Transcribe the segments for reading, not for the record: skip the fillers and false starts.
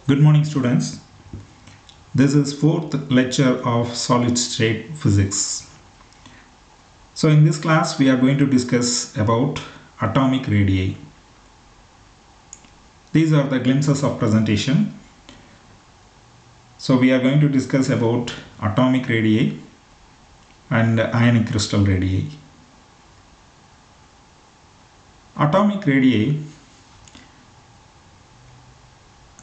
Good morning, students. This is fourth lecture of solid state physics. So in this class we are going to discuss about atomic radii. These are the glimpses of presentation. So we are going to discuss about atomic radii and ionic crystal radii. Atomic radii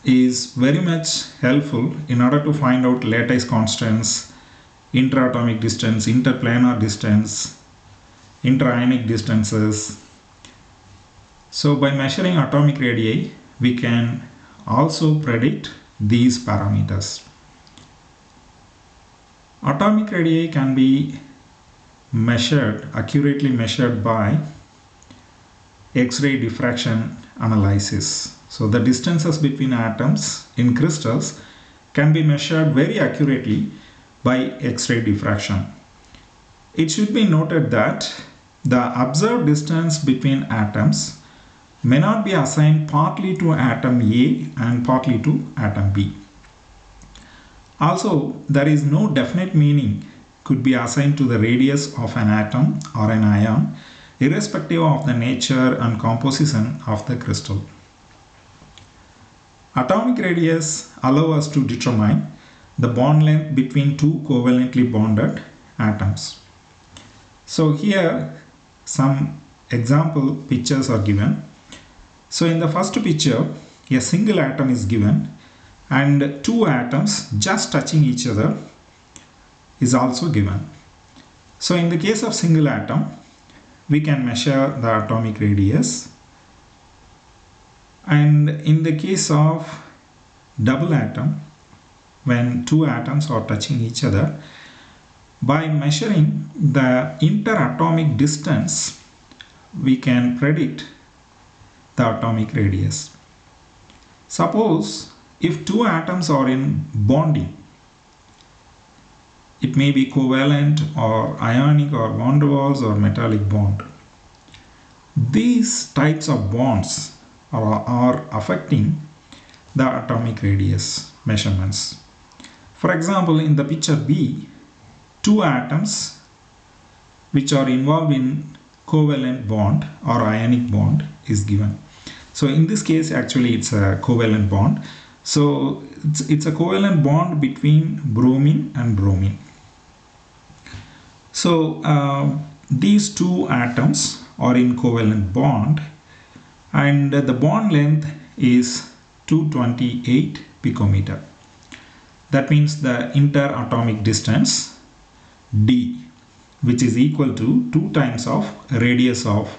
is very much helpful in order to find out lattice constants, interatomic distance, interplanar distance, interionic distances. So by measuring atomic radii, we can also predict these parameters. Atomic radii can be accurately measured by X-ray diffraction analysis. So the distances between atoms in crystals can be measured very accurately by X-ray diffraction. It should be noted that the observed distance between atoms may not be assigned partly to atom A and partly to atom B. Also, there is no definite meaning could be assigned to the radius of an atom or an ion, irrespective of the nature and composition of the crystal. Atomic radius allow us to determine the bond length between two covalently bonded atoms. So here some example pictures are given. So in the first picture, a single atom is given and two atoms just touching each other is also given. So in the case of single atom, we can measure the atomic radius, and in the case of double atom, when two atoms are touching each other, by measuring the interatomic distance, we can predict the atomic radius. Suppose if two atoms are in bonding, it may be covalent or ionic or van der Waals or metallic bond. These types of bonds are affecting the atomic radius measurements. For example, in the picture B, two atoms which are involved in covalent bond or ionic bond is given. So in this case, actually it's a covalent bond. So it's a covalent bond between bromine and bromine. So these two atoms are in covalent bond, and the bond length is 228 picometer. That means the interatomic distance d, which is equal to 2 times of radius of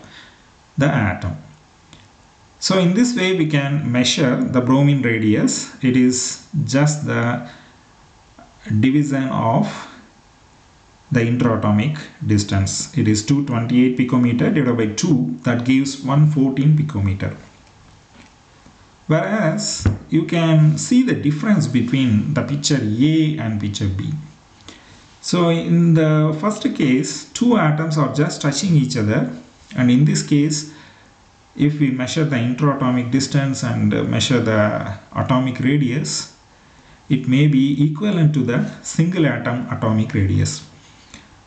the atom. So in this way we can measure the bromine radius. It is just the division of the interatomic distance. It is 228 picometer divided by 2, that gives 114 picometer. Whereas you can see the difference between the picture A and picture B. So in the first case, two atoms are just touching each other, and in this case, if we measure the interatomic distance and measure the atomic radius, it may be equivalent to the single atom atomic radius.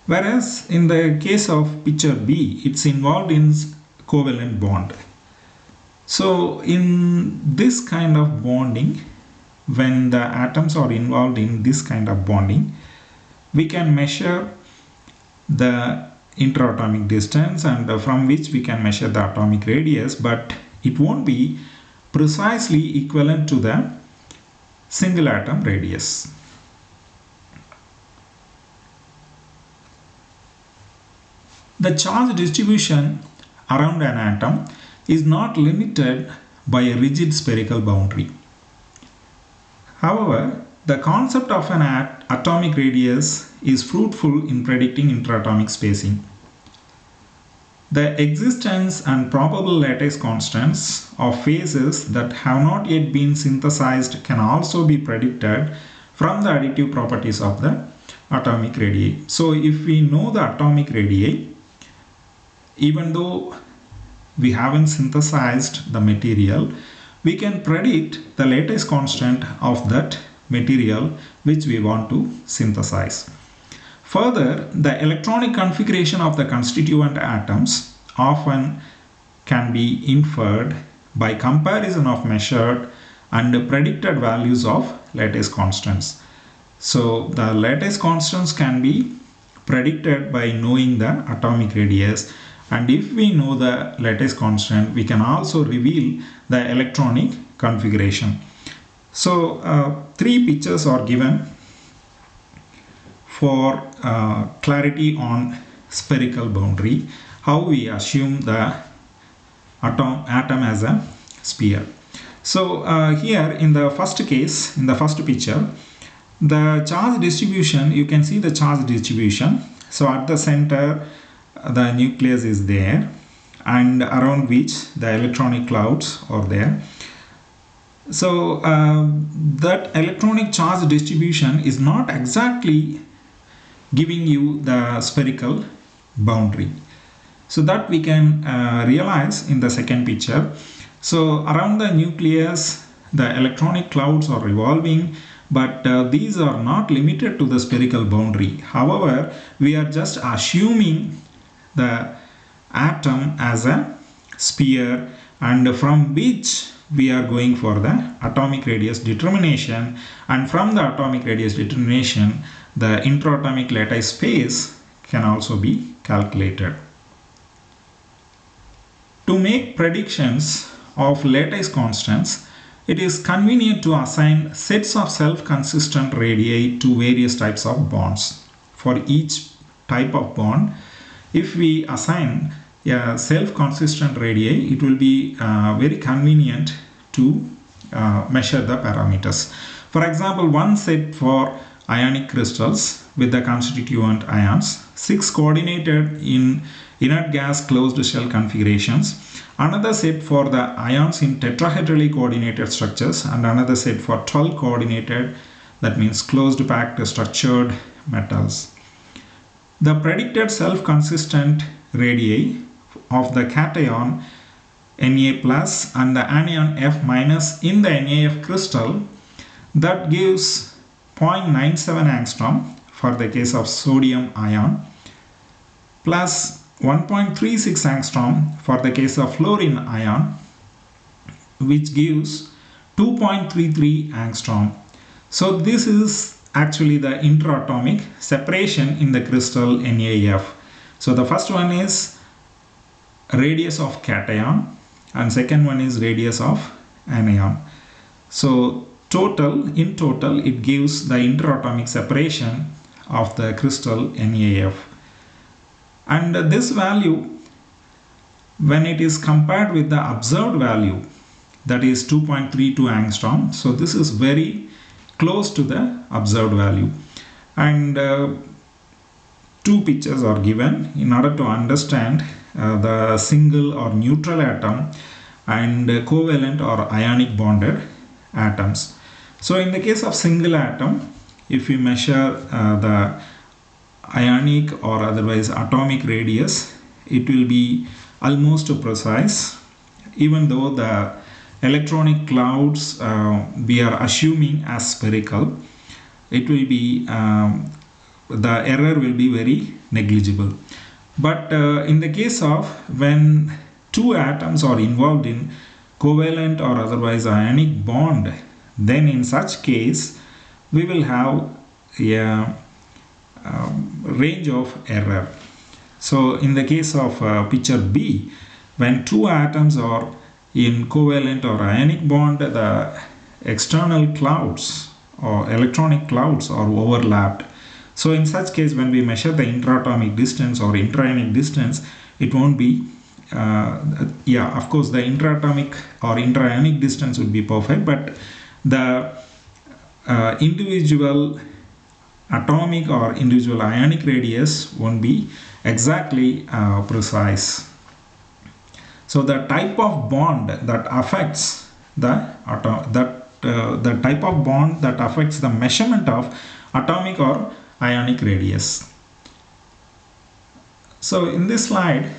Whereas in the case of picture B, it's involved in covalent bond. So in this kind of bonding, when the atoms are involved in this kind of bonding, we can measure the interatomic distance, and from which we can measure the atomic radius, but it won't be precisely equivalent to the single atom radius. The charge distribution around an atom is not limited by a rigid spherical boundary. However, the concept of an atomic radius is fruitful in predicting interatomic spacing. The existence and probable lattice constants of phases that have not yet been synthesized can also be predicted from the additive properties of the atomic radii. So if we know the atomic radii, even though we haven't synthesized the material, we can predict the lattice constant of that material which we want to synthesize. Further, the electronic configuration of the constituent atoms often can be inferred by comparison of measured and predicted values of lattice constants. So the lattice constants can be predicted by knowing the atomic radius, and if we know the lattice constant, we can also reveal the electronic configuration. So three pictures are given for clarity on spherical boundary, how we assume the atom as a sphere. So here in the first case, in the first picture, the charge distribution, you can see the charge distribution. So at the center, the nucleus is there, and around which the electronic clouds are there. So that electronic charge distribution is not exactly giving you the spherical boundary. So that we can realize in the second picture. So around the nucleus, the electronic clouds are revolving, but these are not limited to the spherical boundary. However, we are just assuming the atom as a sphere, and from which we are going for the atomic radius determination, and from the atomic radius determination, the intraatomic lattice space can also be calculated. To make predictions of lattice constants, it is convenient to assign sets of self-consistent radii to various types of bonds. For each type of bond, if we assign a self-consistent radii, it will be very convenient to measure the parameters. For example, one set for ionic crystals with the constituent ions, 6 coordinated in inert gas closed shell configurations, another set for the ions in tetrahedrally coordinated structures, and another set for 12 coordinated, that means closed packed structured metals. The predicted self-consistent radii of the cation Na plus and the anion F minus in the NaF crystal, that gives 0.97 angstrom for the case of sodium ion, plus 1.36 angstrom for the case of fluorine ion, which gives 2.33 angstrom. So this is actually the intraatomic separation in the crystal NaF. So the first one is radius of cation, and second one is radius of anion. So in total it gives the intraatomic separation of the crystal NaF. And this value, when it is compared with the observed value, that is 2.32 angstrom, so this is very close to the observed value. And two pictures are given in order to understand the single or neutral atom and covalent or ionic bonded atoms. So in the case of single atom, if we measure the ionic or otherwise atomic radius, it will be almost precise, even though the electronic clouds we are assuming as spherical. It will be the error will be very negligible. But in the case of when two atoms are involved in covalent or otherwise ionic bond, then in such case we will have a range of error. So in the case of picture B, when two atoms are in covalent or ionic bond, the external clouds or electronic clouds are overlapped. So in such case, when we measure the intraatomic distance or intraionic distance, it won't be of course the intraatomic or intraionic distance would be perfect, but the individual atomic or individual ionic radius won't be exactly precise. So the type of bond that affects the type of bond that affects the measurement of atomic or ionic radius. So in this slide,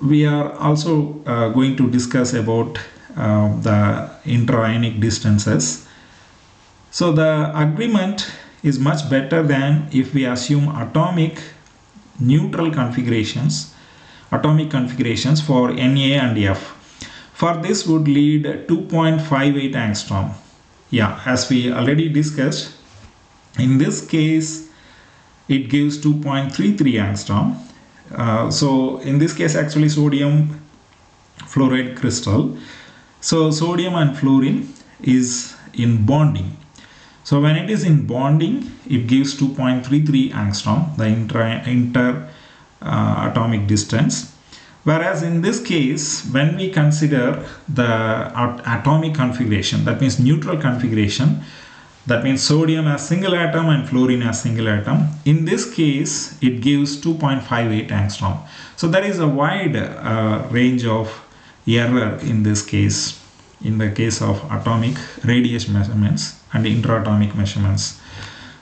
we are also going to discuss about the intra-ionic distances. So the agreement is much better than if we assume neutral configurations, atomic configurations for Na and F. For this would lead 2.58 angstrom. Yeah, as we already discussed, in this case it gives 2.33 angstrom. So in this case actually sodium fluoride crystal. So sodium and fluorine is in bonding. So when it is in bonding, it gives 2.33 angstrom, the inter atomic distance. Whereas in this case, when we consider the atomic configuration, that means neutral configuration, that means sodium as single atom and fluorine as single atom. In this case, it gives 2.58 angstrom. So there is a wide range of error in this case, in the case of atomic radius measurements and intra-atomic measurements.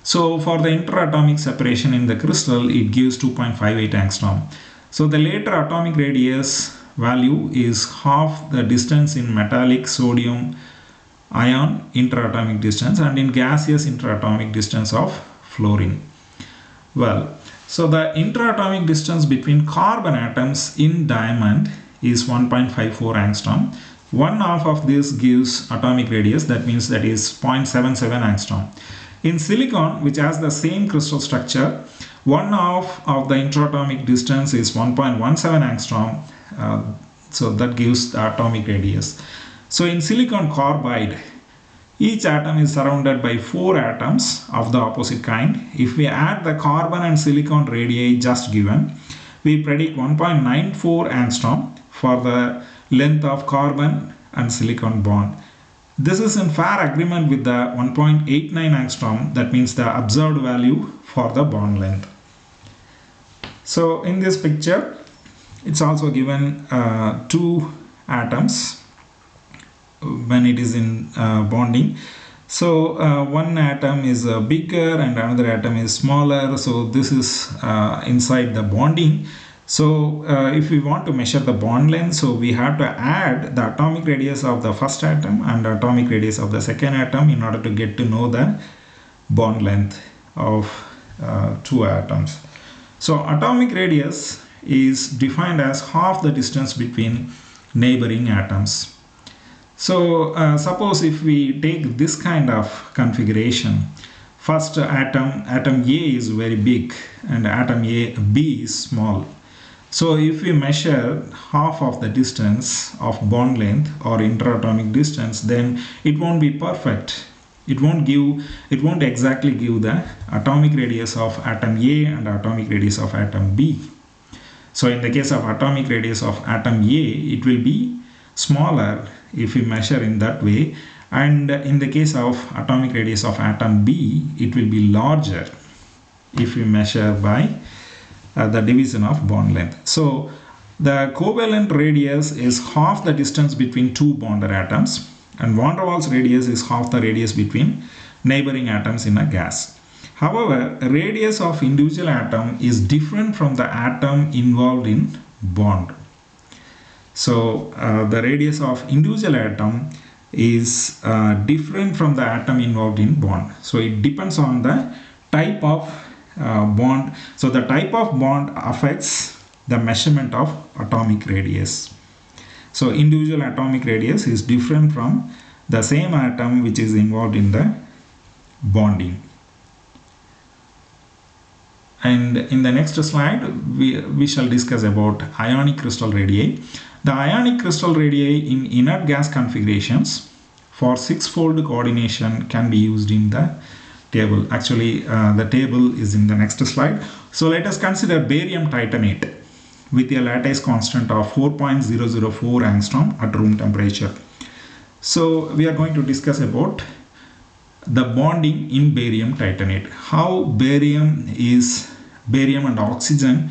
So for the intra-atomic separation in the crystal, it gives 2.58 angstrom. So the later atomic radius value is half the distance in metallic sodium ion intra-atomic distance and in gaseous intra-atomic distance of fluorine. Well, so the intra-atomic distance between carbon atoms in diamond is 1.54 angstrom. One half of this gives atomic radius, that means that is 0.77 angstrom. In silicon, which has the same crystal structure, one half of the intra-atomic distance is 1.17 angstrom. So that gives the atomic radius. So in silicon carbide, each atom is surrounded by 4 atoms of the opposite kind. If we add the carbon and silicon radii just given, we predict 1.94 angstrom for the length of carbon and silicon bond. This is in fair agreement with the 1.89 angstrom, that means the observed value for the bond length. So in this picture, it's also given 2 atoms when it is in bonding. So one atom is bigger and another atom is smaller. So this is inside the bonding. So if we want to measure the bond length, so we have to add the atomic radius of the first atom and the atomic radius of the second atom in order to get to know the bond length of 2 atoms. So atomic radius is defined as half the distance between neighboring atoms. So suppose if we take this kind of configuration, first atom A is very big and atom B is small. So if we measure half of the distance of bond length or intra-atomic distance, then it won't be perfect. It won't exactly give the atomic radius of atom A and atomic radius of atom B. So in the case of atomic radius of atom A, it will be smaller if we measure in that way, and in the case of atomic radius of atom B, it will be larger if we measure by the division of bond length. So the covalent radius is half the distance between 2 bonded atoms, and van der Waals radius is half the radius between neighboring atoms in a gas. However, radius of individual atom is different from the atom involved in bond. So the radius of individual atom is different from the atom involved in bond. So it depends on the type of bond. So the type of bond affects the measurement of atomic radius. So individual atomic radius is different from the same atom which is involved in the bonding. And in the next slide, we shall discuss about ionic crystal radii. The ionic crystal radii in inert gas configurations for 6-fold coordination can be used in the table. Actually, the table is in the next slide. So let us consider barium titanate with a lattice constant of 4.004 angstrom at room temperature. So we are going to discuss about the bonding in barium titanate. How barium and oxygen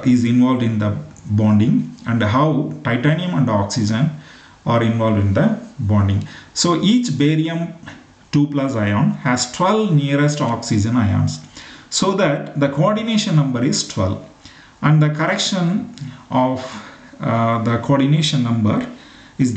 is involved in the bonding, and how titanium and oxygen are involved in the bonding. So each barium 2+ ion has 12 nearest oxygen ions, so that the coordination number is 12. and the correction of the coordination number is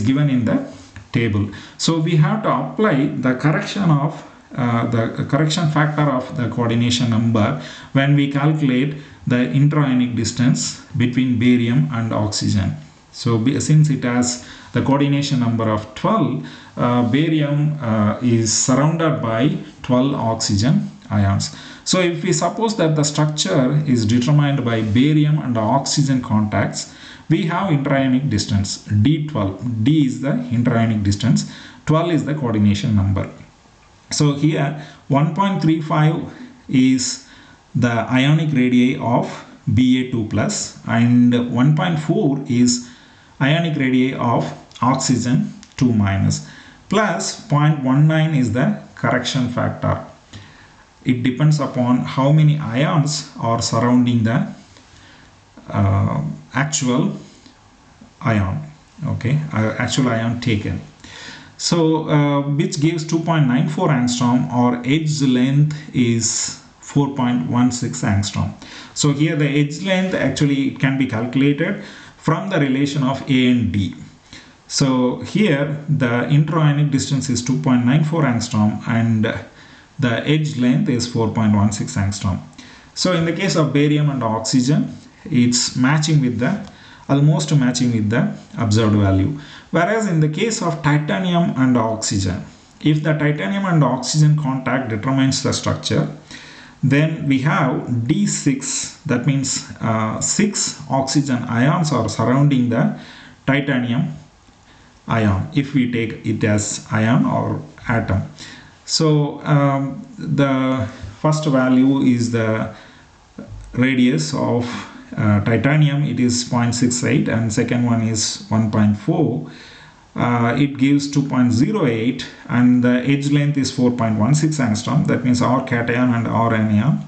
given in the table. So we have to apply the correction of the correction factor of the coordination number when we calculate the intraionic distance between barium and oxygen. So since it has the coordination number of 12, barium is surrounded by 12 oxygen ions. So if we suppose that the structure is determined by barium and oxygen contacts, we have intraionic distance D12. D is the intraionic distance, 12 is the coordination number. So here 1.35 is the ionic radii of Ba2 plus and 1.4 is ionic radii of oxygen 2 minus plus 0.19 is the correction factor. It depends upon how many ions are surrounding the actual ion, okay, actual ion taken. So which gives 2.94 angstrom, or edge length is 4.16 angstrom. So here the edge length actually it can be calculated from the relation of A and D. So here the intraionic distance is 2.94 angstrom and the edge length is 4.16 angstrom. So in the case of barium and oxygen, it's almost matching with the observed value. Whereas in the case of titanium and oxygen, if the titanium and oxygen contact determines the structure, then we have D6, that means 6 oxygen ions are surrounding the titanium ion if we take it as ion or atom. So the first value is the radius of titanium, it is 0.68, and second one is 1.4. It gives 2.08 and the edge length is 4.16 angstrom. That means our cation and our anion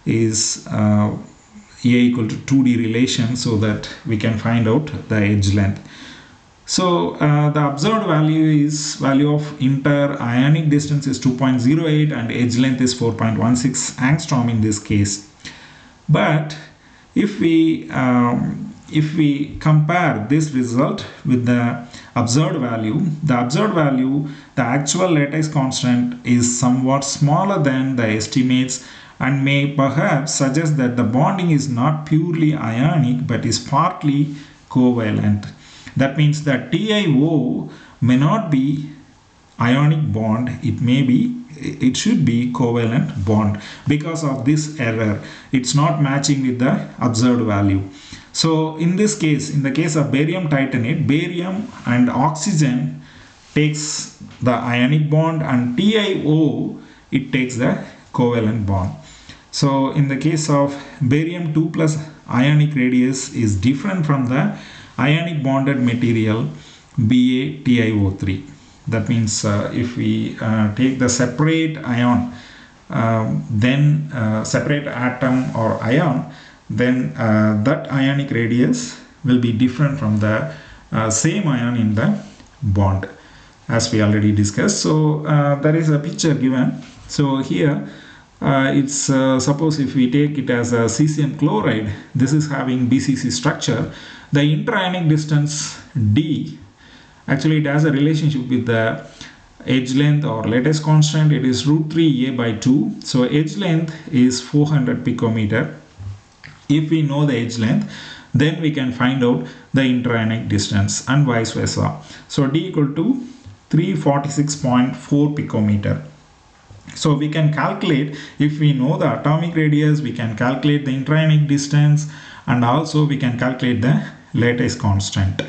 is A equal to 2D relation, so that we can find out the edge length. So the observed value of inter-ionic distance is 2.08 and edge length is 4.16 angstrom in this case. But if we compare this result with the observed value, the actual lattice constant is somewhat smaller than the estimates and may perhaps suggest that the bonding is not purely ionic but is partly covalent. That means that TiO may not be ionic bond, it should be covalent bond. Because of this error, it's not matching with the observed value. So in this case, in the case of barium titanate, barium and oxygen takes the ionic bond and TiO it takes the covalent bond. So in the case of barium 2 plus ionic radius is different from the ionic bonded material BaTiO3. That means if we take the separate ion, then separate atom or ion, then that ionic radius will be different from the same ion in the bond, as we already discussed. So there is a picture given. So here it's suppose if we take it as a cesium chloride, this is having BCC structure. The intraionic distance D, actually it has a relationship with the edge length or lattice constant. It is root 3 A by 2. So edge length is 400 picometer. If we know the edge length, then we can find out the intraionic distance and vice versa. So D equal to 346.4 picometer. So we can calculate, if we know the atomic radius, we can calculate the intraionic distance, and also we can calculate the lattice constant.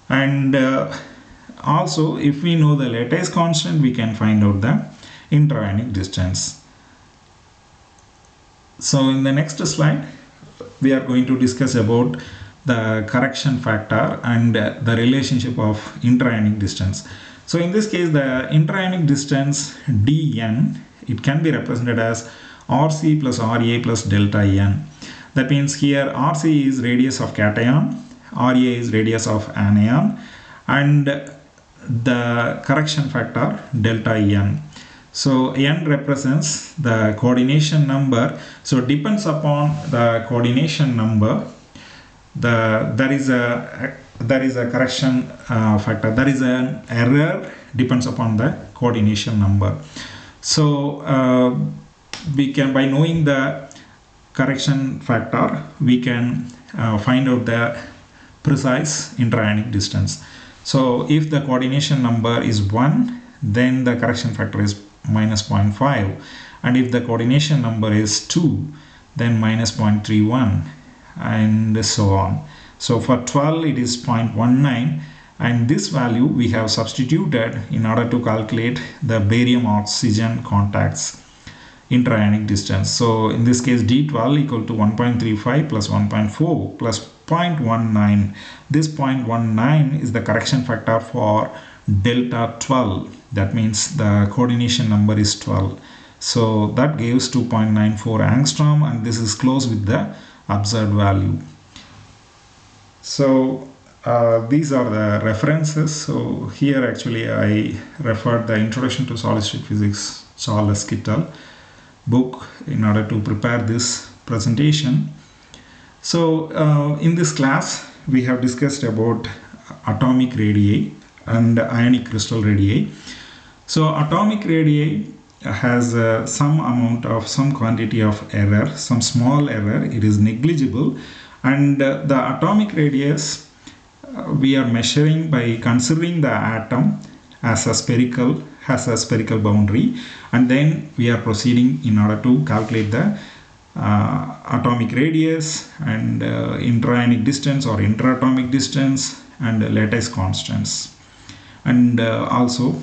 And also if we know the lattice constant, we can find out the intraionic distance. So in the next slide, we are going to discuss about the correction factor and the relationship of intraionic distance. So in this case, the intraionic distance dn, it can be represented as Rc plus Ra plus delta n. That means here Rc is radius of cation, Ra is radius of anion, and the correction factor delta n. So n represents the coordination number. So depends upon the coordination number, there is a correction factor, there is an error depends upon the coordination number. So we can, by knowing the correction factor, we can find out the precise intraionic distance. So if the coordination number is 1, then the correction factor is minus 0.5, and if the coordination number is 2, then minus 0.31, and so on. So for 12 it is 0.19, and this value we have substituted in order to calculate the barium oxygen contacts intraionic distance. So in this case D12 equal to 1.35 plus 1.4 plus 0.19. This 0.19 is the correction factor for delta 12. That means the coordination number is 12. So that gives 2.94 angstrom, and this is close with the observed value. So these are the references. So here actually I referred the Introduction to Solid State Physics Charles Kittel book in order to prepare this presentation. So in this class we have discussed about atomic radii and ionic crystal radii. So atomic radii has some quantity of error, some small error, it is negligible, and the atomic radius we are measuring by considering the atom as a spherical, has a spherical boundary, and then we are proceeding in order to calculate the atomic radius and intraionic distance or interatomic distance and lattice constants, and also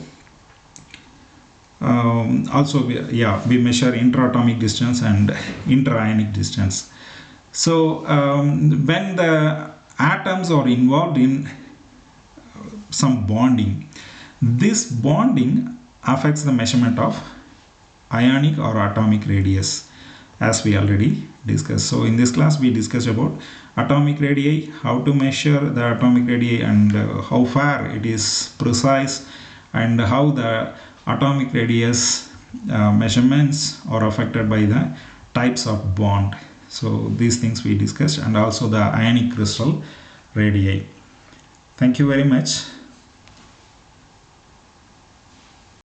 we measure interatomic distance and intraionic distance. So when the atoms are involved in some bonding, this bonding affects the measurement of ionic or atomic radius, as we already discussed. So in this class we discussed about atomic radii, how to measure the atomic radii and how far it is precise, and how the atomic radius measurements are affected by the types of bond. So these things we discussed, and also the ionic crystal radii. Thank you very much.